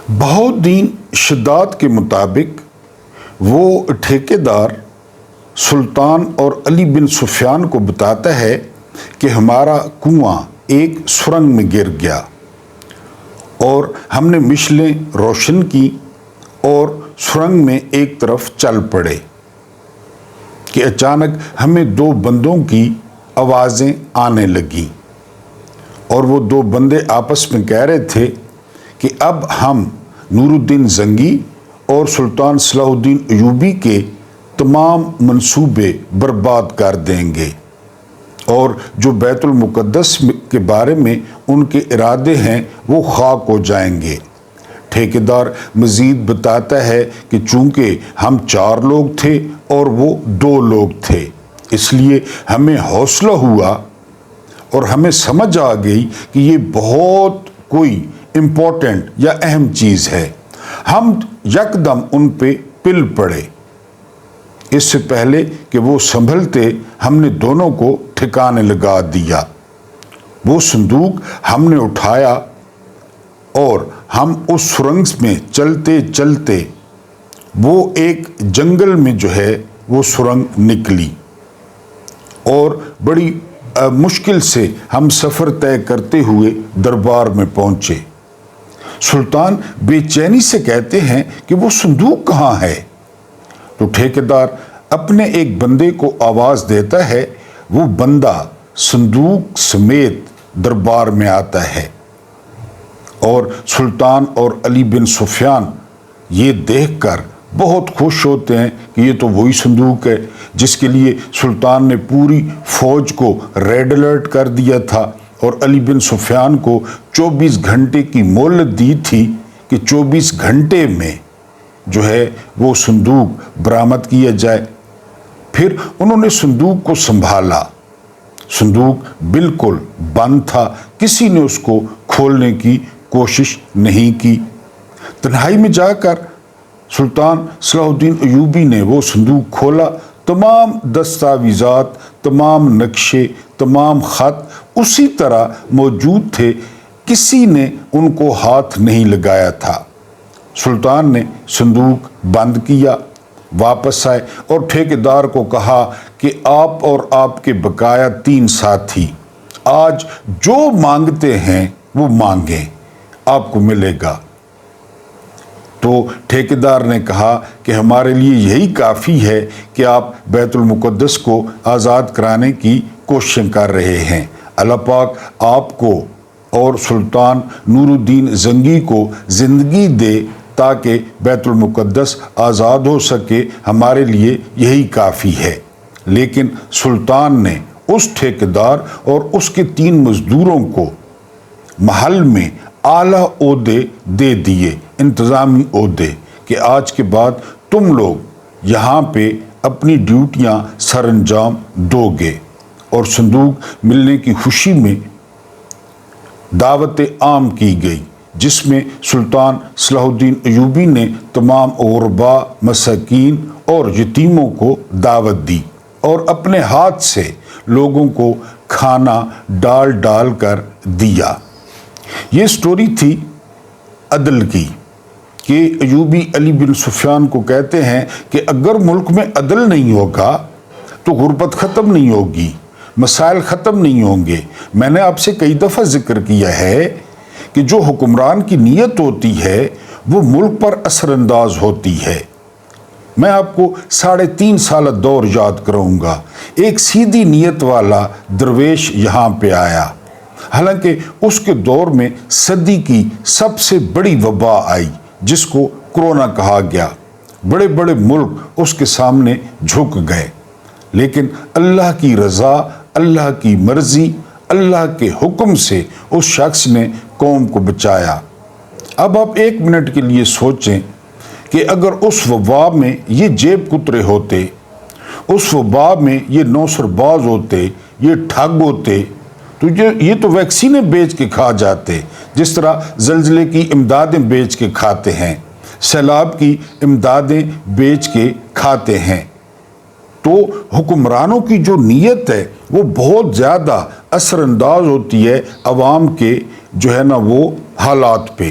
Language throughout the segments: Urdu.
بہاؤالدین شداد کے مطابق وہ ٹھیکیدار سلطان اور علی بن سفیان کو بتاتا ہے کہ ہمارا کنواں ایک سرنگ میں گر گیا اور ہم نے مشلیں روشن کی اور سرنگ میں ایک طرف چل پڑے کہ اچانک ہمیں دو بندوں کی آوازیں آنے لگیں اور وہ دو بندے آپس میں کہہ رہے تھے کہ اب ہم نور الدین زنگی اور سلطان صلاح الدین ایوبی کے تمام منصوبے برباد کر دیں گے اور جو بیت المقدس کے بارے میں ان کے ارادے ہیں وہ خاک ہو جائیں گے۔ ٹھیکیدار مزید بتاتا ہے کہ چونکہ ہم 4 لوگ تھے اور وہ 2 لوگ تھے، اس لیے ہمیں حوصلہ ہوا اور ہمیں سمجھ آ گئی کہ یہ بہت کوئی امپورٹنٹ یا اہم چیز ہے۔ ہم یکدم ان پہ پل پڑے۔ اس سے پہلے کہ وہ سنبھلتے ہم نے دونوں کو ٹھکانے لگا دیا۔ وہ صندوق ہم نے اٹھایا اور ہم اس سرنگ میں چلتے چلتے وہ ایک جنگل میں جو ہے وہ سرنگ نکلی اور بڑی مشکل سے ہم سفر طے کرتے ہوئے دربار میں پہنچے۔ سلطان بے چینی سے کہتے ہیں کہ وہ صندوق کہاں ہے؟ تو ٹھیکیدار اپنے ایک بندے کو آواز دیتا ہے، وہ بندہ صندوق سمیت دربار میں آتا ہے اور سلطان اور علی بن سفیان یہ دیکھ کر بہت خوش ہوتے ہیں کہ یہ تو وہی صندوق ہے جس کے لیے سلطان نے پوری فوج کو ریڈ الرٹ کر دیا تھا اور علی بن سفیان کو 24 گھنٹے کی مہلت دی تھی کہ 24 گھنٹے میں جو ہے وہ صندوق برآمد کیا جائے۔ پھر انہوں نے صندوق کو سنبھالا۔ صندوق بالکل بند تھا، کسی نے اس کو کھولنے کی کوشش نہیں کی۔ تنہائی میں جا کر سلطان صلاح الدین ایوبی نے وہ صندوق کھولا، تمام دستاویزات، تمام نقشے، تمام خط اسی طرح موجود تھے، کسی نے ان کو ہاتھ نہیں لگایا تھا۔ سلطان نے صندوق بند کیا، واپس آئے اور ٹھیکیدار کو کہا کہ آپ اور آپ کے بقایا 3 ساتھی آج جو مانگتے ہیں وہ مانگیں، آپ کو ملے گا۔ تو ٹھیکیدار نے کہا کہ ہمارے لیے یہی کافی ہے کہ آپ بیت المقدس کو آزاد کرانے کی کوششیں کر رہے ہیں۔ اللہ پاک آپ کو اور سلطان نور الدین زنگی کو زندگی دے تاکہ بیت المقدس آزاد ہو سکے، ہمارے لیے یہی کافی ہے۔ لیکن سلطان نے اس ٹھیکیدار اور اس کے 3 مزدوروں کو محل میں اعلیٰ عہدے دے دیے، انتظامی عہدے، کہ آج کے بعد تم لوگ یہاں پہ اپنی ڈیوٹیاں سر انجام دو گے۔ اور صندوق ملنے کی خوشی میں دعوت عام کی گئی جس میں سلطان صلاح الدین ایوبی نے تمام غرباء، مساکین اور یتیموں کو دعوت دی اور اپنے ہاتھ سے لوگوں کو کھانا ڈال ڈال کر دیا۔ یہ سٹوری تھی عدل کی کہ ایوبی علی بن سفیان کو کہتے ہیں کہ اگر ملک میں عدل نہیں ہوگا تو غربت ختم نہیں ہوگی، مسائل ختم نہیں ہوں گے۔ میں نے آپ سے کئی دفعہ ذکر کیا ہے کہ جو حکمران کی نیت ہوتی ہے وہ ملک پر اثر انداز ہوتی ہے۔ میں آپ کو 3.5 سالہ دور یاد کروں گا۔ ایک سیدھی نیت والا درویش یہاں پہ آیا، حالانکہ اس کے دور میں صدی کی سب سے بڑی وبا آئی جس کو کرونا کہا گیا۔ بڑے بڑے ملک اس کے سامنے جھک گئے، لیکن اللہ کی رضا، اللہ کی مرضی، اللہ کے حکم سے اس شخص نے قوم کو بچایا۔ اب آپ 1 منٹ کے لیے سوچیں کہ اگر اس وبا میں یہ جیب کترے ہوتے، اس وبا میں یہ نوسر باز ہوتے، یہ ٹھگ ہوتے، تو یہ تو ویکسینیں بیچ کے کھا جاتے، جس طرح زلزلے کی امدادیں بیچ کے کھاتے ہیں، سیلاب کی امدادیں بیچ کے کھاتے ہیں۔ تو حکمرانوں کی جو نیت ہے وہ بہت زیادہ اثر انداز ہوتی ہے عوام کے جو ہے نا وہ حالات پہ۔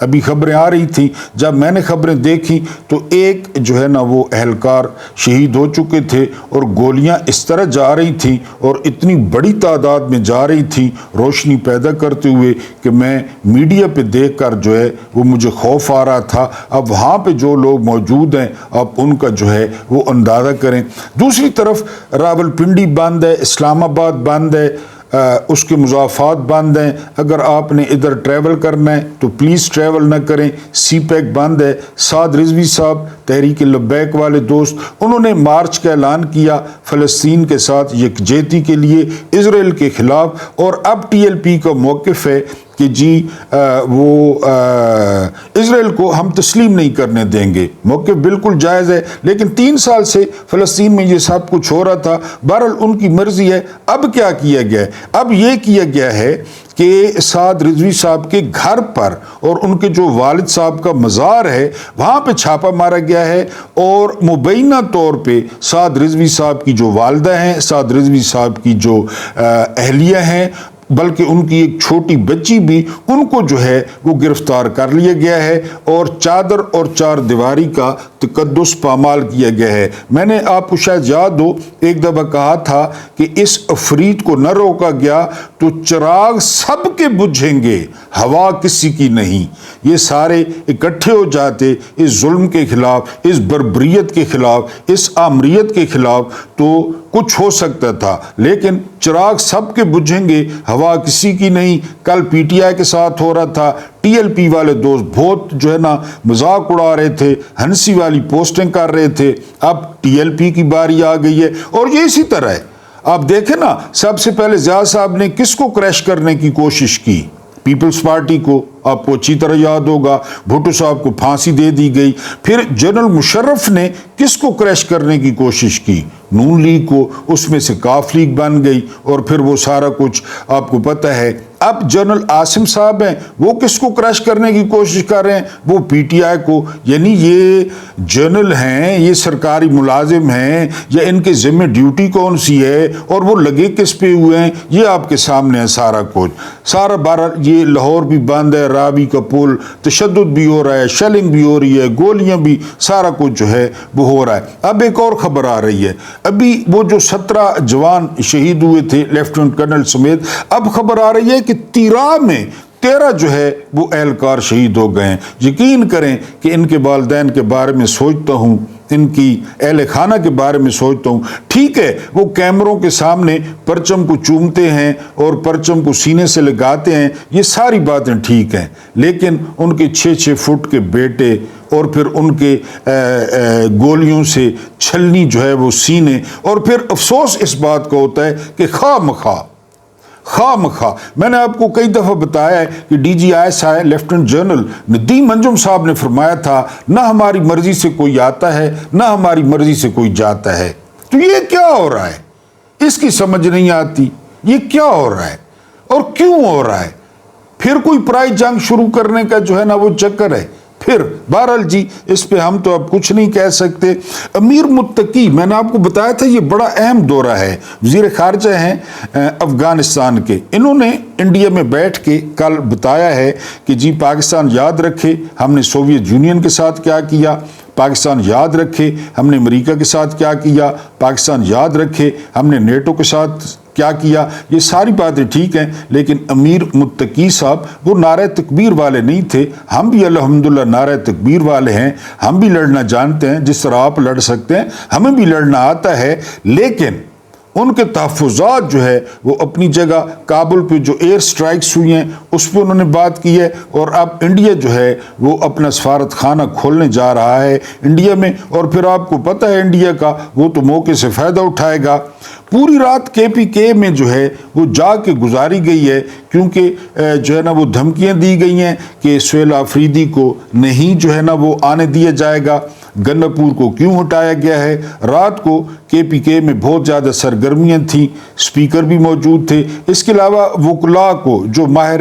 ابھی خبریں آ رہی تھیں، جب میں نے خبریں دیکھی تو ایک جو ہے نا وہ اہلکار شہید ہو چکے تھے، اور گولیاں اس طرح جا رہی تھیں اور اتنی بڑی تعداد میں جا رہی تھیں روشنی پیدا کرتے ہوئے کہ میں میڈیا پہ دیکھ کر جو ہے وہ مجھے خوف آ رہا تھا۔ اب وہاں پہ جو لوگ موجود ہیں آپ ان کا جو ہے وہ اندازہ کریں۔ دوسری طرف راولپنڈی بند ہے، اسلام آباد بند ہے، اس کے مضافات بند ہیں۔ اگر آپ نے ادھر ٹریول کرنا ہے تو پلیز ٹریول نہ کریں۔ سی پیک بند ہے۔ سعد رضوی صاحب تحریک لبیک والے دوست، انہوں نے مارچ کا اعلان کیا فلسطین کے ساتھ یکجہتی کے لیے، اسرائیل کے خلاف، اور اب ٹی ایل پی کا موقف ہے کہ جی وہ اسرائیل کو ہم تسلیم نہیں کرنے دیں گے۔ موقف بالکل جائز ہے، لیکن 3 سال سے فلسطین میں یہ سب کچھ ہو رہا تھا، بہرحال ان کی مرضی ہے۔ اب کیا کیا گیا ہے؟ اب یہ کیا گیا ہے کہ سعد رضوی صاحب کے گھر پر اور ان کے جو والد صاحب کا مزار ہے وہاں پہ چھاپا مارا گیا ہے، اور مبینہ طور پہ سعد رضوی صاحب کی جو والدہ ہیں، سعد رضوی صاحب کی جو اہلیہ ہیں، بلکہ ان کی ایک چھوٹی بچی بھی، ان کو جو ہے وہ گرفتار کر لیا گیا ہے، اور چادر اور چار دیواری کا تقدس پامال کیا گیا ہے۔ میں نے آپ کو شاید یاد ہو ایک دفعہ کہا تھا کہ اس افریط کو نہ روکا گیا تو چراغ سب کے بجھیں گے، ہوا کسی کی نہیں۔ یہ سارے اکٹھے ہو جاتے اس ظلم کے خلاف، اس بربریت کے خلاف، اس آمریت کے خلاف، تو کچھ ہو سکتا تھا، لیکن چراغ سب کے بجھیں گے، ہوا کسی کی نہیں۔ کل پی ٹی آئی کے ساتھ ہو رہا تھا، ٹی ایل پی والے دوست بہت جو ہے نا مذاق اڑا رہے تھے، ہنسی والی پوسٹنگ کر رہے تھے۔ اب ٹی ایل پی کی باری آ گئی ہے، اور یہ اسی طرح ہے۔ آپ دیکھیں نا، سب سے پہلے زیاد صاحب نے کس کو کریش کرنے کی کوشش کی؟ پیپلز پارٹی کو، آپ کو اچھی طرح یاد ہوگا، بھٹو صاحب کو پھانسی دے دی گئی۔ پھر جنرل مشرف نے کس کو کریش کرنے کی کوشش کی؟ نون لیگ کو، اس میں سے کاف لیگ بن گئی، اور پھر وہ سارا کچھ آپ کو پتہ ہے۔ اب جنرل عاصم صاحب ہیں، وہ کس کو کریش کرنے کی کوشش کر رہے ہیں؟ وہ پی ٹی آئی کو۔ یعنی یہ جنرل ہیں، یہ سرکاری ملازم ہیں، یا ان کے ذمہ ڈیوٹی کون سی ہے، اور وہ لگے کس پہ ہوئے ہیں؟ یہ آپ کے سامنے ہے سارا کچھ۔ سارا بارہ یہ لاہور بھی بند ہے، راوی کا پل، تشدد بھی ہو رہا ہے، شیلنگ بھی ہو رہی ہے، گولیاں بھی، سارا کچھ جو ہے وہ ہو رہا ہے۔ اب ایک اور خبر آ رہی ہے، ابھی وہ جو 17 جوان شہید ہوئے تھے لیفٹیننٹ کرنل سمیت، اب خبر آ رہی ہے کہ تیرا میں 13 جو ہے وہ اہلکار شہید ہو گئے ہیں۔ یقین کریں کہ ان کے والدین کے بارے میں سوچتا ہوں، ان کی اہل خانہ کے بارے میں سوچتا ہوں، ٹھیک ہے وہ کیمروں کے سامنے پرچم کو چومتے ہیں اور پرچم کو سینے سے لگاتے ہیں، یہ ساری باتیں ٹھیک ہیں، لیکن ان کے 6-6 فٹ کے بیٹے، اور پھر ان کے گولیوں سے چھلنی جو ہے وہ سینے، اور پھر افسوس اس بات کا ہوتا ہے کہ خواہ مخواہ میں نے آپ کو کئی دفعہ بتایا ہے کہ D G I S I lieutenant general Nadeem Anjum صاحب نے فرمایا تھا، نہ ہماری مرضی سے کوئی آتا ہے، نہ ہماری مرضی سے کوئی جاتا ہے۔ تو یہ کیا ہو رہا ہے؟ اس کی سمجھ نہیں آتی، یہ کیا ہو رہا ہے اور کیوں ہو رہا ہے؟ پھر کوئی پرائی جنگ شروع کرنے کا جو ہے نا وہ چکر ہے۔ پھر بہرحال جی اس پہ ہم تو اب کچھ نہیں کہہ سکتے۔ امیر متقی، میں نے آپ کو بتایا تھا یہ بڑا اہم دورہ ہے، وزیر خارجہ ہیں افغانستان کے، انہوں نے انڈیا میں بیٹھ کے کل بتایا ہے کہ جی پاکستان یاد رکھے ہم نے سوویت یونین کے ساتھ کیا کیا، پاکستان یاد رکھے ہم نے امریکہ کے ساتھ کیا کیا، پاکستان یاد رکھے ہم نے نیٹو کے ساتھ کیا کیا۔ یہ ساری باتیں ٹھیک ہیں، لیکن امیر متقی صاحب وہ نعرہ تکبیر والے نہیں تھے۔ ہم بھی الحمدللہ نعرہ تکبیر والے ہیں، ہم بھی لڑنا جانتے ہیں، جس طرح آپ لڑ سکتے ہیں ہمیں بھی لڑنا آتا ہے، لیکن ان کے تحفظات جو ہے وہ اپنی جگہ، کابل پہ جو ایئر سٹرائکس ہوئی ہیں اس پہ انہوں نے بات کی ہے، اور اب انڈیا جو ہے وہ اپنا سفارت خانہ کھولنے جا رہا ہے انڈیا میں، اور پھر آپ کو پتہ ہے انڈیا کا وہ تو موقع سے فائدہ اٹھائے گا۔ پوری رات کے پی کے میں جو ہے وہ جا کے گزاری گئی ہے، کیونکہ جو ہے نا وہ دھمکیاں دی گئی ہیں کہ سہیل آفریدی کو نہیں جو ہے نا وہ آنے دیا جائے گا، گنگاپور کو کیوں ہٹایا گیا ہے۔ رات کو کے پی کے میں بہت زیادہ سرگرمیاں تھیں، سپیکر بھی موجود تھے، اس کے علاوہ وکلاء کو جو ماہر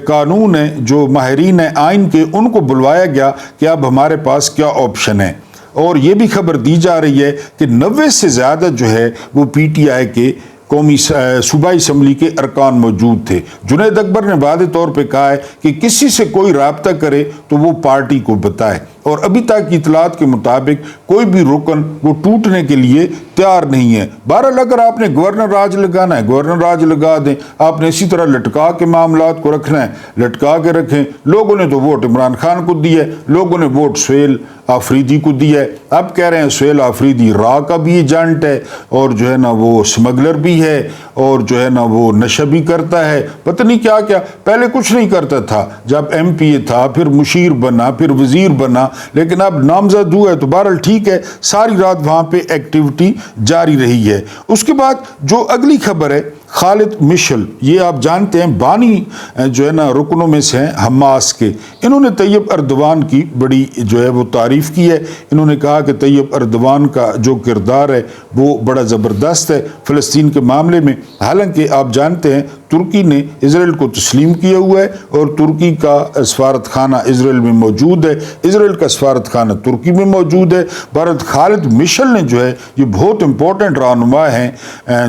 قانون ہیں، جو ماہرین ہیں آئین کے، ان کو بلوایا گیا کہ اب ہمارے پاس کیا آپشن ہے۔ اور یہ بھی خبر دی جا رہی ہے کہ 90 سے زیادہ جو ہے وہ پی ٹی آئی کے قومی صوبائی اسمبلی کے ارکان موجود تھے۔ جنید اکبر نے واضح طور پہ کہا ہے کہ کسی سے کوئی رابطہ کرے تو وہ پارٹی کو بتائے، اور ابھی تک کی اطلاعات کے مطابق کوئی بھی رکن وہ ٹوٹنے کے لیے تیار نہیں ہے۔ بہرحال اگر آپ نے گورنر راج لگانا ہے گورنر راج لگا دیں، آپ نے اسی طرح لٹکا کے معاملات کو رکھنا ہے لٹکا کے رکھیں۔ لوگوں نے تو ووٹ عمران خان کو دیا ہے، لوگوں نے ووٹ سہیل آفریدی کو دیا ہے۔ اب کہہ رہے ہیں سہیل آفریدی را کا بھی ایجنٹ ہے، اور جو ہے نا وہ سمگلر بھی ہے، اور جو ہے نا وہ نشہ بھی کرتا ہے، پتہ نہیں کیا کیا۔ پہلے کچھ نہیں کرتا تھا، جب ایم پی اے تھا، پھر مشیر بنا، پھر وزیر بنا، لیکن اب نامزد ہوا ہے تو بہرحال ٹھیک ہے، ساری رات وہاں پہ ایکٹیویٹی جاری رہی ہے۔ اس کے بعد جو اگلی خبر ہے، خالد مشل، یہ آپ جانتے ہیں بانی جو ہے نا رکنوں میں سے ہیں حماس کے۔ انہوں نے طیب اردوان کی بڑی جو ہے وہ تعریف کی ہے۔ انہوں نے کہا کہ طیب اردوان کا جو کردار ہے وہ بڑا زبردست ہے فلسطین کے معاملے میں۔ حالانکہ آپ جانتے ہیں ترکی نے اسرائیل کو تسلیم کیا ہوا ہے، اور ترکی کا سفارت خانہ اسرائیل میں موجود ہے، اسرائیل کا سفارت خانہ ترکی میں موجود ہے۔ بھارت خالد مشل نے جو ہے یہ بہت امپورٹنٹ رہنما ہیں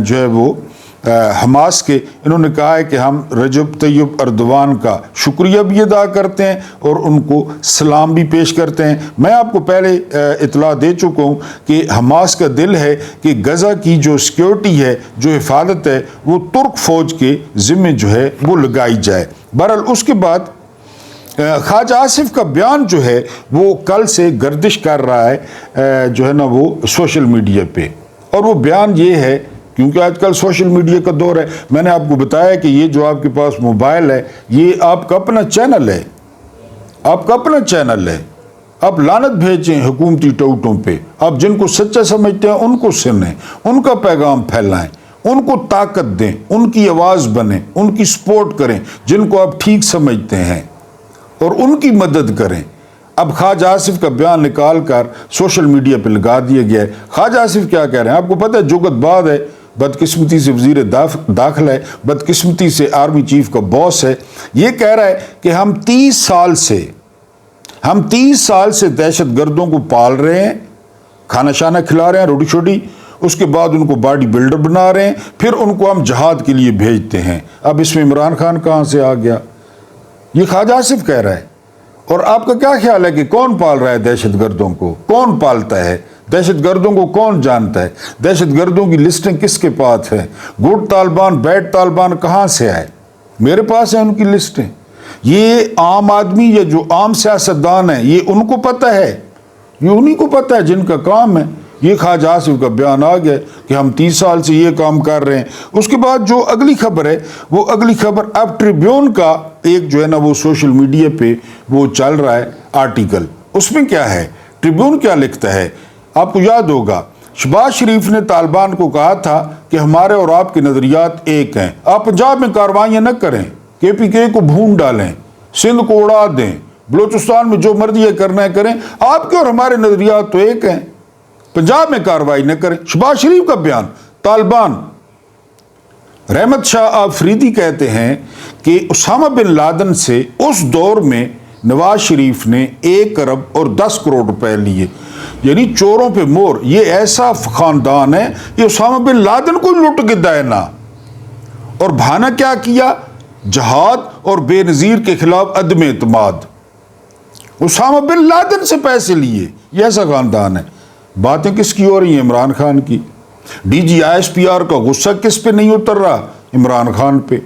جو ہے وہ حماس کے۔ انہوں نے کہا ہے کہ ہم رجب طیب اردوان کا شکریہ بھی ادا کرتے ہیں اور ان کو سلام بھی پیش کرتے ہیں۔ میں آپ کو پہلے اطلاع دے چکا ہوں کہ حماس کا دل ہے کہ غزہ کی جو سیکیورٹی ہے، جو حفاظت ہے، وہ ترک فوج کے ذمے جو ہے وہ لگائی جائے۔ بہرحال اس کے بعد خواجہ آصف کا بیان جو ہے وہ کل سے گردش کر رہا ہے جو ہے نا وہ سوشل میڈیا پہ، اور وہ بیان یہ ہے، کیونکہ آج کل سوشل میڈیا کا دور ہے، میں نے آپ کو بتایا کہ یہ جو آپ کے پاس موبائل ہے یہ آپ کا اپنا چینل ہے، آپ کا اپنا چینل ہے۔ آپ لعنت بھیجیں حکومتی ٹوٹوں پہ، آپ جن کو سچا سمجھتے ہیں ان کو سنیں، ان کا پیغام پھیلائیں، ان کو طاقت دیں، ان کی آواز بنیں، ان کی سپورٹ کریں جن کو آپ ٹھیک سمجھتے ہیں، اور ان کی مدد کریں۔ اب خواجہ آصف کا بیان نکال کر سوشل میڈیا پہ لگا دیا گیا ہے۔ خواجہ آصف کیا کہہ رہے ہیں آپ کو پتہ ہے؟ جگت باد ہے، بدقسمتی سے وزیر داخلہ ہے، بدقسمتی سے آرمی چیف کا باس ہے۔ یہ کہہ رہا ہے کہ ہم 30 سال سے دہشت گردوں کو پال رہے ہیں، کھانا شانہ کھلا رہے ہیں، روٹی چھوٹی، اس کے بعد ان کو باڈی بلڈر بنا رہے ہیں، پھر ان کو ہم جہاد کے لیے بھیجتے ہیں۔ اب اس میں عمران خان کہاں سے آ گیا؟ یہ خواجہ آصف کہہ رہا ہے۔ اور آپ کا کیا خیال ہے کہ کون پال رہا ہے دہشت گردوں کو؟ کون پالتا ہے دہشت گردوں کو؟ کون جانتا ہے دہشت گردوں کی لسٹیں کس کے پاس ہیں؟ گڈ طالبان بیڈ طالبان کہاں سے آئے؟ میرے پاس ہیں ان کی لسٹیں۔ یہ عام آدمی یا جو عام سیاستدان ہیں یہ ان کو پتہ ہے، یہ انہی کو پتہ ہے جن کا کام ہے۔ یہ خواجہ آصف کا بیان آ گیا کہ ہم 30 سال سے یہ کام کر رہے ہیں۔ اس کے بعد جو اگلی خبر ہے وہ اگلی خبر اب ٹریبیون کا ایک جو ہے نا وہ سوشل میڈیا پہ وہ چل رہا ہے آرٹیکل۔ اس میں کیا ہے؟ ٹریبیون کیا لکھتا ہے؟ آپ کو یاد ہوگا شہباز شریف نے طالبان کو کہا تھا کہ ہمارے اور آپ کے نظریات ایک ہیں، آپ پنجاب میں کاروائیاں نہ کریں، KPK کو بھون ڈالیں، سندھ کو اڑا دیں، بلوچستان میں جو مرضی کرنا ہے کریں، آپ کے اور ہمارے نظریات تو ایک ہیں، پنجاب میں کارروائی نہ کریں۔ شہباز شریف کا بیان طالبان۔ رحمت شاہ آفریدی کہتے ہیں کہ اسامہ بن لادن سے اس دور میں نواز شریف نے 1 ارب اور 10 کروڑ روپے لیے، یعنی چوروں پہ مور۔ یہ ایسا خاندان ہے، یہ اسامہ بن لادن کو لٹ کے دینا، اور بہانہ کیا کیا؟ جہاد اور بے نظیر کے خلاف عدم اعتماد۔ اسامہ بن لادن سے پیسے لیے، یہ ایسا خاندان ہے۔ باتیں کس کی ہو رہی ہیں؟ عمران خان کی۔ DGISPR کا غصہ کس پہ نہیں اتر رہا؟ عمران خان پہ۔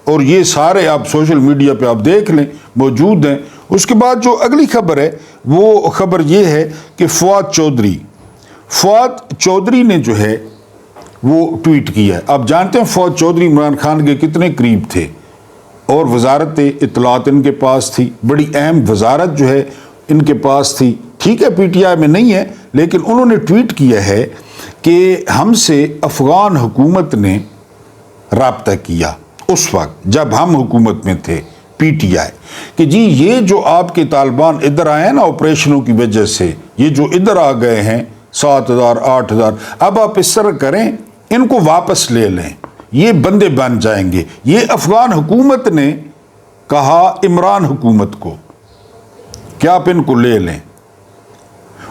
اور یہ سارے آپ سوشل میڈیا پہ آپ دیکھ لیں موجود ہیں۔ اس کے بعد جو اگلی خبر ہے وہ خبر یہ ہے کہ فواد چودھری نے جو ہے وہ ٹویٹ کیا ہے۔ آپ جانتے ہیں فواد چودھری عمران خان کے کتنے قریب تھے، اور وزارت اطلاعات ان کے پاس تھی، بڑی اہم وزارت جو ہے ان کے پاس تھی۔ ٹھیک ہے PTI میں نہیں ہے، لیکن انہوں نے ٹویٹ کیا ہے کہ ہم سے افغان حکومت نے رابطہ کیا اس وقت جب ہم حکومت میں تھے PTI، کہ جی یہ جو آپ کے طالبان ادھر آئے ہیں نا آپریشنوں کی وجہ سے، یہ جو ادھر آ گئے ہیں 7,000 8,000، اب آپ اس طرح کریں ان کو واپس لے لیں، یہ بندے بن جائیں گے۔ یہ افغان حکومت نے کہا عمران حکومت کو کہ آپ ان کو لے لیں،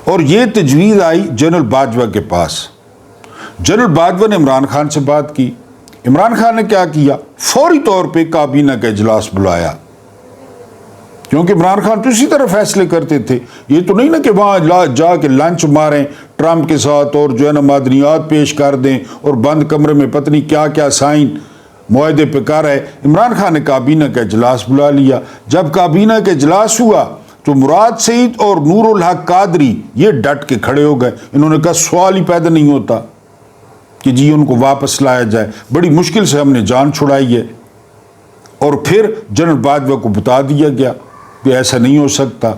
اور یہ تجویز آئی جنرل باجوہ کے پاس۔ جنرل باجوہ نے عمران خان سے بات کی، عمران خان نے کیا کیا؟ فوری طور پہ کابینہ کا اجلاس بلایا، کیونکہ عمران خان تو اسی طرح فیصلے کرتے تھے. یہ تو نہیں نا کہ وہاں جا کے لنچ ماریں ٹرمپ کے ساتھ اور جو ہے نا معدنیات پیش کر دیں اور بند کمرے میں پتہ نہیں کیا کیا سائن معاہدے پہ کر رہے. عمران خان نے کابینہ کا اجلاس بلا لیا. جب کابینہ کا اجلاس ہوا تو مراد سعید اور نور الحق قادری یہ ڈٹ کے کھڑے ہو گئے. انہوں نے کہا سوال ہی پیدا نہیں ہوتا کہ جی ان کو واپس لایا جائے، بڑی مشکل سے ہم نے جان چھڑائی ہے. اور پھر جنرل باجوہ کو بتا دیا گیا کہ ایسا نہیں ہو سکتا،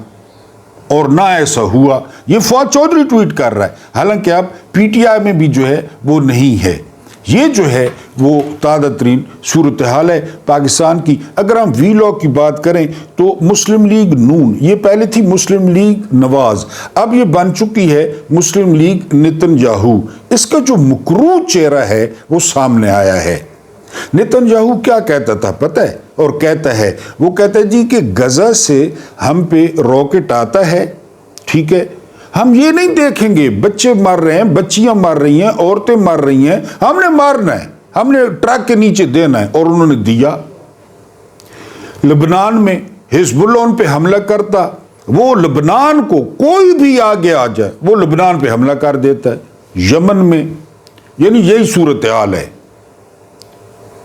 اور نہ ایسا ہوا. یہ فواد چودھری ٹویٹ کر رہا ہے، حالانکہ اب پی ٹی آئی میں بھی جو ہے وہ نہیں ہے. یہ جو ہے وہ تازہ ترین صورتحال ہے پاکستان کی. اگر ہم وی لاگ کی بات کریں تو مسلم لیگ نون، یہ پہلے تھی مسلم لیگ نواز، اب یہ بن چکی ہے مسلم لیگ نتن یاہو. اس کا جو مکروہ چہرہ ہے وہ سامنے آیا ہے. نتن یاہو کیا کہتا تھا پتہ ہے؟ اور کہتا ہے، وہ کہتا ہے جی کہ غزہ سے ہم پہ راکٹ آتا ہے، ٹھیک ہے، ہم یہ نہیں دیکھیں گے بچے مر رہے ہیں، بچیاں مر رہی ہیں، عورتیں مر رہی ہیں، ہم نے مارنا ہے، ہم نے ٹرک کے نیچے دینا ہے. اور انہوں نے دیا. لبنان میں حزب اللہ ان پہ حملہ کرتا، وہ لبنان کو کوئی بھی آگے آ جائے وہ لبنان پہ حملہ کر دیتا ہے. یمن میں یعنی یہی صورتحال ہے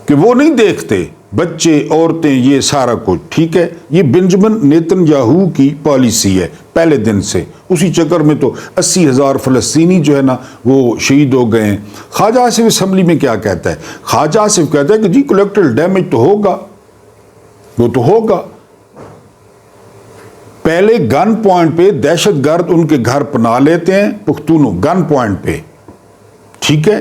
کہ وہ نہیں دیکھتے بچے عورتیں یہ سارا کچھ، ٹھیک ہے. یہ بنجمن نیتن یاہو کی پالیسی ہے پہلے دن سے. اسی چکر میں تو 80,000 فلسطینی جو ہے نا وہ شہید ہو گئے ہیں. خواجہ آصف اسمبلی میں کیا کہتا ہے؟ خواجہ آصف کہتا ہے کہ جی کولیکٹرل ڈیمیج تو ہوگا، وہ تو ہوگا. پہلے گن پوائنٹ پہ دہشت گرد ان کے گھر پناہ لیتے ہیں پختونوں، گن پوائنٹ پہ، ٹھیک ہے.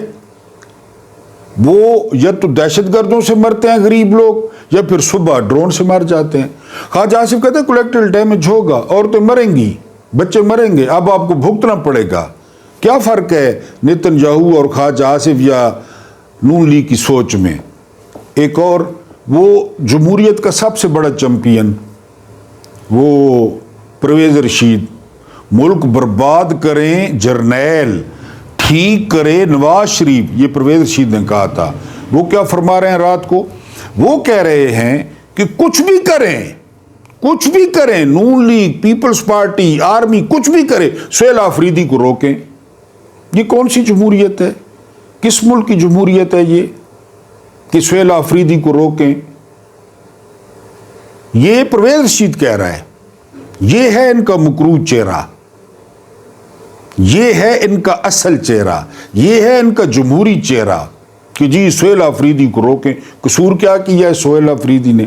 وہ یا تو دہشت گردوں سے مرتے ہیں غریب لوگ، یا پھر صبح ڈرون سے مر جاتے ہیں. خواجہ آصف کہتے ہیں کولیکٹرل ڈیمیج ہوگا، عورتیں مریں گی، بچے مریں گے، اب آپ کو بھگتنا پڑے گا. کیا فرق ہے نیتن یاہو اور خواجہ آصف یا نون لیگ کی سوچ میں؟ ایک اور وہ جمہوریت کا سب سے بڑا چمپئن وہ پرویز رشید، ملک برباد کریں جرنیل، ٹھیک کرے نواز شریف، یہ پرویز رشید نے کہا تھا. وہ کیا فرما رہے ہیں رات کو؟ وہ کہہ رہے ہیں کہ کچھ بھی کریں، کچھ بھی کریں، نون لیگ، پیپلز پارٹی، آرمی کچھ بھی کرے، سہیل آفریدی کو روکیں. یہ کون سی جمہوریت ہے؟ کس ملک کی جمہوریت ہے یہ کہ سہیل آفریدی کو روکیں؟ یہ پرویز رشید کہہ رہا ہے. یہ ہے ان کا مکروہ چہرہ، یہ ہے ان کا اصل چہرہ، یہ ہے ان کا جمہوری چہرہ کہ جی سہیل آفریدی کو روکیں. قصور کیا کیا ہے سہیل آفریدی نے؟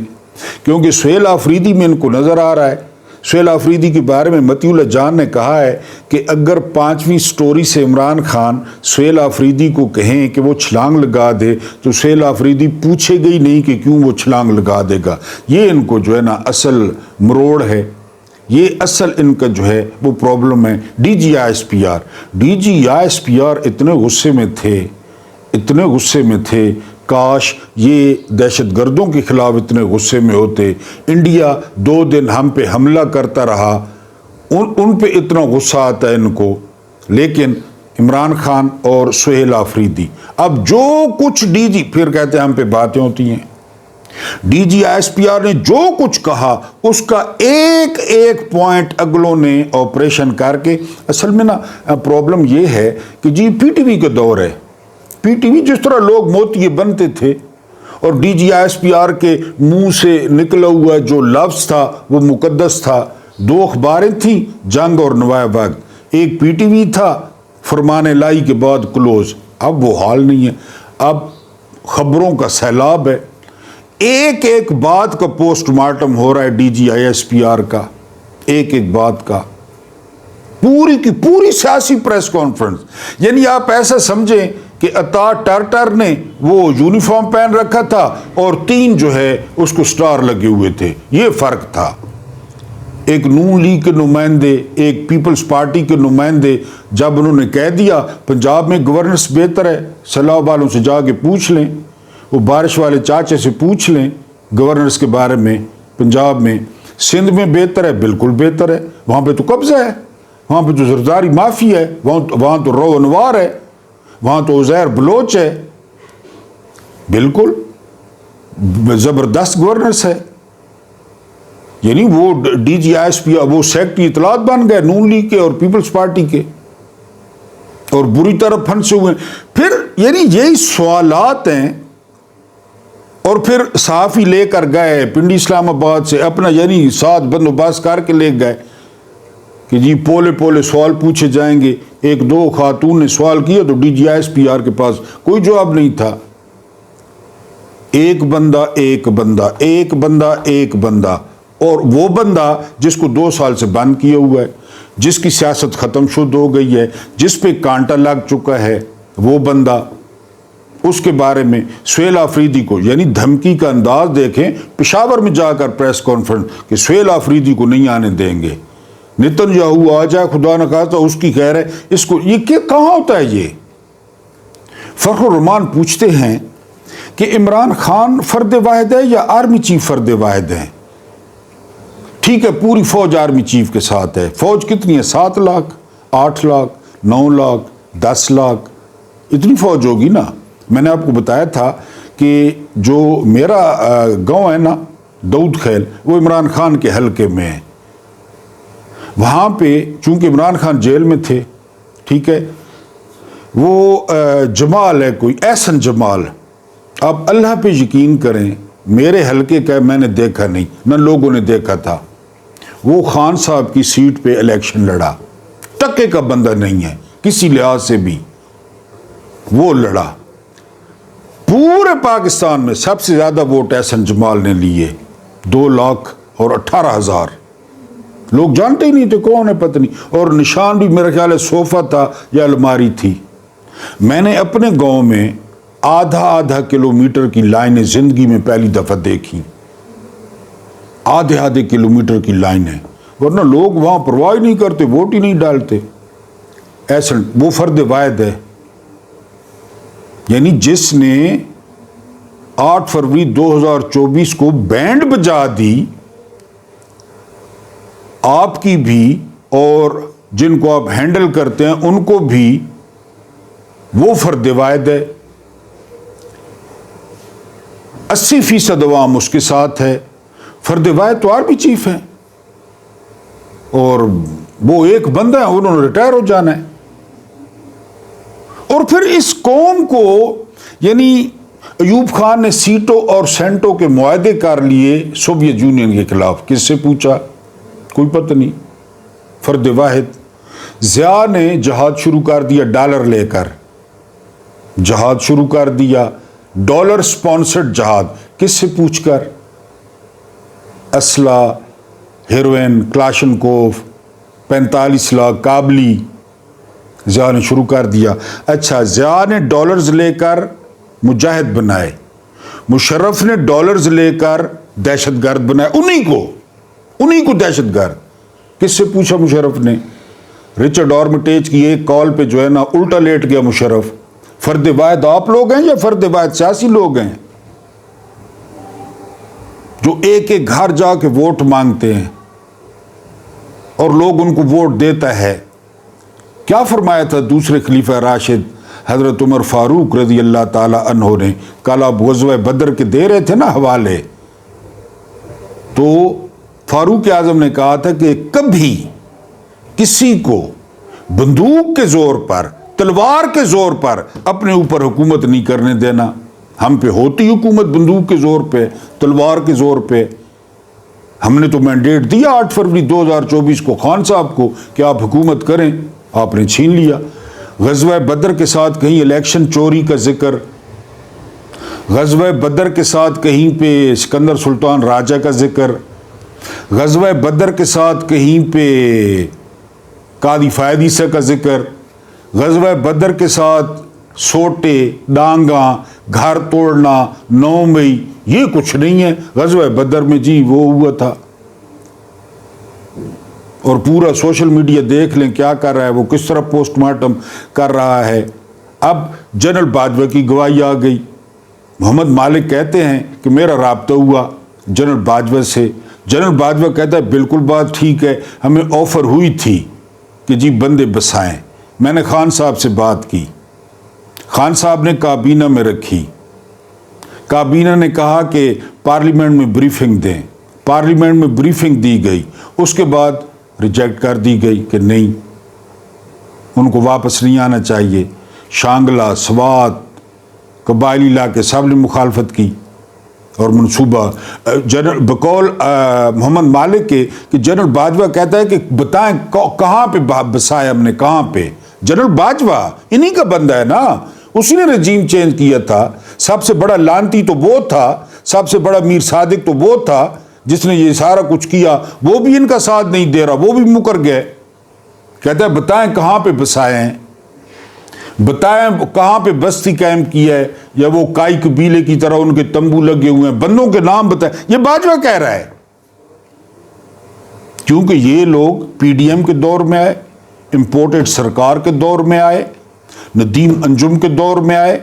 کیونکہ سہیل آفریدی میں ان کو نظر آ رہا ہے. سہیل آفریدی کے بارے میں مطیع اللہ جان نے کہا ہے کہ اگر 5ویں سٹوری سے عمران خان سہیل آفریدی کو کہیں کہ وہ چھلانگ لگا دے تو سہیل آفریدی پوچھے گئی نہیں کہ کیوں وہ چھلانگ لگا دے گا. یہ ان کو جو ہے نا اصل مروڑ ہے، یہ اصل ان کا جو ہے وہ پرابلم ہے. D G I S P R اتنے غصے میں تھے، اتنے غصے میں تھے، کاش یہ دہشت گردوں کے خلاف اتنے غصے میں ہوتے. انڈیا 2 دن ہم پہ حملہ کرتا رہا، ان پہ اتنا غصہ آتا ہے ان کو. لیکن عمران خان اور سہیل آفریدی اب جو کچھ ڈی جی، پھر کہتے ہیں ہم پہ باتیں ہوتی ہیں. D G I S P R نے جو کچھ کہا اس کا ایک ایک پوائنٹ اگلوں نے آپریشن کر کے، اصل میں نا پرابلم یہ ہے کہ جی پی ٹی وی کا دور ہے. پی ٹی وی جس طرح لوگ موتیے بنتے تھے اور D G I S P R کے منہ سے نکلا ہوا جو لفظ تھا وہ مقدس تھا. 2 اخباریں تھیں، جنگ اور نوائے وقت. ایک پی ٹی وی تھا، فرمان لائی کے بعد کلوز. اب وہ حال نہیں ہے، اب خبروں کا سیلاب ہے. ایک ایک بات کا پوسٹ مارٹم ہو رہا ہے D G I S P R کا، ایک ایک بات کا، پوری کی پوری سیاسی پریس کانفرنس. یعنی آپ ایسا سمجھیں کہ عطا ٹرٹر نے وہ یونیفارم پہن رکھا تھا اور 3 جو ہے اس کو سٹار لگے ہوئے تھے. یہ فرق تھا. ایک نون لیگ کے نمائندے، ایک پیپلز پارٹی کے نمائندے، جب انہوں نے کہہ دیا پنجاب میں گورننس بہتر ہے، سیلاب والوں سے جا کے پوچھ لیں، وہ بارش والے چاچے سے پوچھ لیں گورننس کے بارے میں پنجاب میں. سندھ میں بہتر ہے، بالکل بہتر ہے، وہاں پہ تو قبضہ ہے، وہاں پہ تو زرداری معافی ہے، وہاں تو رو انوار ہے، وہاں تو عزیر بلوچ ہے. بالکل زبردست گورننس ہے، یعنی وہ ڈی جی آئی ایس پی وہ سیکٹری اطلاعات بن گئے نون لیگ کے اور پیپلز پارٹی کے، اور بری طرح پھنسے ہوئے۔ پھر یعنی یہی سوالات ہیں، اور پھر صحافی لے کر گئے پنڈی اسلام آباد سے اپنا یعنی ساتھ بندوبست کر کے لے گئے کہ جی پولے پولے سوال پوچھے جائیں گے۔ ایک دو خاتون نے سوال کیا تو D G I S P R کے پاس کوئی جواب نہیں تھا۔ ایک بندہ ایک بندہ ایک بندہ ایک بندہ، اور وہ بندہ جس کو 2 سال سے بند کیا ہوا ہے، جس کی سیاست ختم شد ہو گئی ہے، جس پہ کانٹا لگ چکا ہے، وہ بندہ، اس کے بارے میں سہیل آفریدی کو یعنی دھمکی کا انداز دیکھیں، پشاور میں جا کر پریس کانفرنس کہ سہیل آفریدی کو نہیں آنے دیں گے، نتن یاہو آ جائے خدا نہ خواستہ اس کی خیر ہے، اس کو یہ کہاں ہوتا ہے؟ یہ فخر الرحمان پوچھتے ہیں کہ عمران خان فرد واحد ہے یا آرمی چیف فرد واحد ہے؟ ٹھیک ہے، پوری فوج آرمی چیف کے ساتھ ہے، فوج کتنی ہے؟ 7 لاکھ 8 لاکھ 9 لاکھ 10 لاکھ اتنی فوج ہوگی نا۔ میں نے آپ کو بتایا تھا کہ جو میرا گاؤں ہے نا داؤد خیل، وہ عمران خان کے حلقے میں ہے، وہاں پہ چونکہ عمران خان جیل میں تھے، ٹھیک ہے، وہ جمال ہے کوئی احسن جمال، آپ اللہ پہ یقین کریں، میرے حلقے کا میں نے دیکھا نہیں، نہ لوگوں نے دیکھا تھا، وہ خان صاحب کی سیٹ پہ الیکشن لڑا، ٹکے کا بندہ نہیں ہے کسی لحاظ سے بھی، وہ لڑا، پورے پاکستان میں سب سے زیادہ ووٹ احسن جمال نے لیے، 2,18,000، لوگ جانتے ہی نہیں تھے کون ہے پتہ نہیں، اور نشان بھی میرا خیال ہے صوفہ تھا یا الماری تھی۔ میں نے اپنے گاؤں میں آدھا کلومیٹر کی لائنیں زندگی میں پہلی دفعہ دیکھی، آدھے کلومیٹر کی لائنیں، ورنہ لوگ وہاں پرواہ نہیں کرتے، ووٹ ہی نہیں ڈالتے۔ ایسا وہ فرد واحد ہے، یعنی جس نے 8 فروری 2024 کو بینڈ بجا دی، آپ کی بھی اور جن کو آپ ہینڈل کرتے ہیں ان کو بھی، وہ فرد واحد ہے، 80% عوام اس کے ساتھ ہے۔ فرد واحد تو آرمی چیف ہیں، اور وہ ایک بندہ ہے، انہوں نے ریٹائر ہو جانا ہے۔ اور پھر اس قوم کو یعنی ایوب خان نے سیٹوں اور سینٹوں کے معاہدے کر لیے سوویت یونین کے خلاف، کس سے پوچھا؟ کوئی پتہ نہیں، فرد واحد۔ ضیاء نے جہاد شروع کر دیا ڈالر لے کر، جہاد شروع کر دیا، ڈالر سپانسرڈ جہاد، کس سے پوچھ کر؟ اسلحہ، ہیروئن، کلاشنکوف، 45 لاکھ کابلی، ضیاء نے شروع کر دیا۔ اچھا، ضیاء نے ڈالرز لے کر مجاہد بنائے، مشرف نے ڈالرز لے کر دہشت گرد بنائے، انہی کو دہشت گرد، کس سے پوچھا مشرف نے؟ رچرڈ آرمیٹیج کی ایک کال پہ جو ہے نا الٹا لیٹ گیا مشرف۔ فرد واحد آپ لوگ ہیں یا فرد واحد سیاسی لوگ ہیں جو ایک ایک گھر جا کے ووٹ مانگتے ہیں اور لوگ ان کو ووٹ دیتا ہے؟ کیا فرمایا تھا دوسرے خلیفہ راشد حضرت عمر فاروق رضی اللہ تعالی عنہ نے؟ کل آپ غزوہ بدر کے دے رہے تھے نا حوالے، تو فاروق اعظم نے کہا تھا کہ کبھی کسی کو بندوق کے زور پر، تلوار کے زور پر اپنے اوپر حکومت نہیں کرنے دینا۔ ہم پہ ہوتی حکومت بندوق کے زور پہ، تلوار کے زور پہ۔ ہم نے تو مینڈیٹ دیا 8 فروری 2024 کو خان صاحب کو کہ آپ حکومت کریں، آپ نے چھین لیا۔ غزوہ بدر کے ساتھ کہیں الیکشن چوری کا ذکر، غزوہ بدر کے ساتھ کہیں پہ سکندر سلطان راجہ کا ذکر، غزوہ بدر کے ساتھ کہیں پہ قاضی فائد عیسیٰ کا ذکر، غزوہ بدر کے ساتھ سوٹے، ڈانگاں، گھر توڑنا، 9 مئی، یہ کچھ نہیں ہے۔ غزوہ بدر میں جی وہ ہوا تھا، اور پورا سوشل میڈیا دیکھ لیں کیا کر رہا ہے، وہ کس طرح پوسٹ مارٹم کر رہا ہے۔ اب جنرل باجوہ کی گواہی آ گئی، محمد مالک کہتے ہیں کہ میرا رابطہ ہوا جنرل باجوہ سے، جنرل باجوہ کہتا ہے بالکل بات ٹھیک ہے، ہمیں آفر ہوئی تھی کہ جی بندے بسائیں، میں نے خان صاحب سے بات کی، خان صاحب نے کابینہ میں رکھی، کابینہ نے کہا کہ پارلیمنٹ میں بریفنگ دیں، پارلیمنٹ میں بریفنگ دی گئی، اس کے بعد ریجیکٹ کر دی گئی کہ نہیں، ان کو واپس نہیں آنا چاہیے۔ شانگلہ، سوات، قبائلی علاقے سب نے مخالفت کی، اور منصوبہ جنرل بقول محمد مالک کے کہ جنرل باجوہ کہتا ہے کہ بتائیں کہاں پہ بسایا ہم نے، کہاں پہ؟ جنرل باجوہ انہی کا بندہ ہے نا، اسی نے رجیم چینج کیا تھا۔ سب سے بڑا لانتی تو وہ تھا، سب سے بڑا میر صادق تو وہ تھا جس نے یہ سارا کچھ کیا، وہ بھی ان کا ساتھ نہیں دے رہا، وہ بھی مکر گئے۔ کہتا ہے بتائیں کہاں پہ بسائے ہیں، بتائیں کہاں پہ بستی قائم کی ہے، یا وہ کائی قبیلے کی طرح ان کے تمبو لگے ہوئے ہیں، بندوں کے نام بتائیں۔ یہ باجوہ کہہ رہا ہے، کیونکہ یہ لوگ پی ڈی ایم کے دور میں آئے، امپورٹڈ سرکار کے دور میں آئے، ندیم انجم کے دور میں آئے،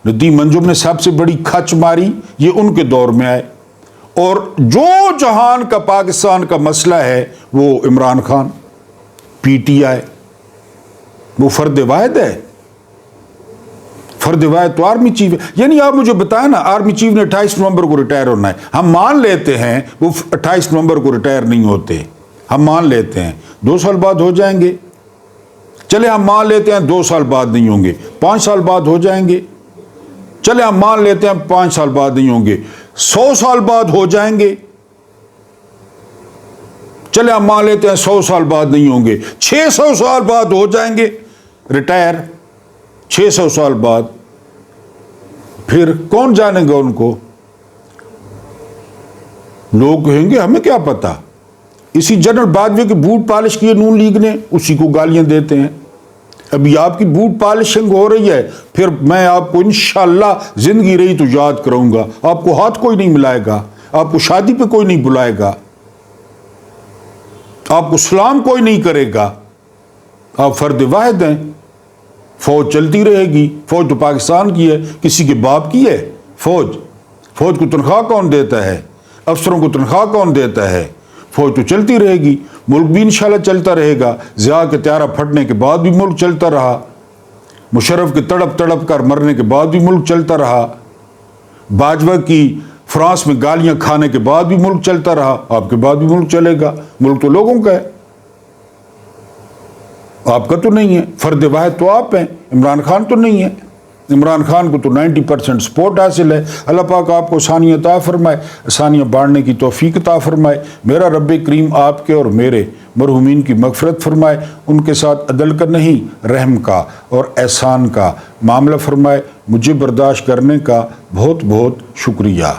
ندیم انجم نے سب سے بڑی کھچ ماری، یہ ان کے دور میں آئے، اور جو جہان کا پاکستان کا مسئلہ ہے وہ Imran Khan, P T I, وہ فرد واحد ہے۔ فرد واحد تو آرمی چیف ہے۔ یعنی آپ مجھے بتائیں نا، آرمی چیف نے 28 نومبر کو ریٹائر ہونا ہے، ہم مان لیتے ہیں وہ 28 نومبر کو ریٹائر نہیں ہوتے، ہم مان لیتے ہیں 2 سال بعد ہو جائیں گے، چلے ہم مان لیتے ہیں 2 سال بعد نہیں ہوں گے، 5 سال بعد ہو جائیں گے، چلے ہم مان لیتے ہیں 5 سال بعد نہیں ہوں گے، 100 سال بعد ہو جائیں گے، چلے ہم مان لیتے ہیں 100 سال بعد نہیں ہوں گے، 600 سال بعد ہو جائیں گے ریٹائر، 600 سال بعد، پھر کون جانے گا ان کو؟ لوگ کہیں گے ہمیں کیا پتا، اسی جنرل باجوہ کے بوٹ پالش کیے نون لیگ نے، اسی کو گالیاں دیتے ہیں۔ ابھی آپ کی بوٹ پالشنگ ہو رہی ہے، پھر میں آپ کو انشاءاللہ زندگی رہی تو یاد کروں گا، آپ کو ہاتھ کوئی نہیں ملائے گا، آپ کو شادی پہ کوئی نہیں بلائے گا، آپ کو سلام کوئی نہیں کرے گا، آپ فرد واحد ہیں۔ فوج چلتی رہے گی، فوج تو پاکستان کی ہے، کسی کے باپ کی ہے فوج؟ فوج کو تنخواہ کون دیتا ہے؟ افسروں کو تنخواہ کون دیتا ہے؟ فوج تو چلتی رہے گی، ملک بھی انشاءاللہ چلتا رہے گا۔ ضیاء کے طیارہ پھٹنے کے بعد بھی ملک چلتا رہا، مشرف کے تڑپ تڑپ کر مرنے کے بعد بھی ملک چلتا رہا، باجوہ کی فرانس میں گالیاں کھانے کے بعد بھی ملک چلتا رہا، آپ کے بعد بھی ملک چلے گا۔ ملک تو لوگوں کا ہے، آپ کا تو نہیں ہے، فرد واحد تو آپ ہیں، عمران خان تو نہیں ہے۔ عمران خان کو تو 90% سپورٹ حاصل ہے۔ اللہ پاک آپ کو آسانی عطا فرمائے، آسانیاں بانٹنے کی توفیق عطا فرمائے۔ میرا رب کریم آپ کے اور میرے مرحومین کی مغفرت فرمائے، ان کے ساتھ عدل کا نہیں رحم کا اور احسان کا معاملہ فرمائے۔ مجھے برداشت کرنے کا بہت بہت شکریہ۔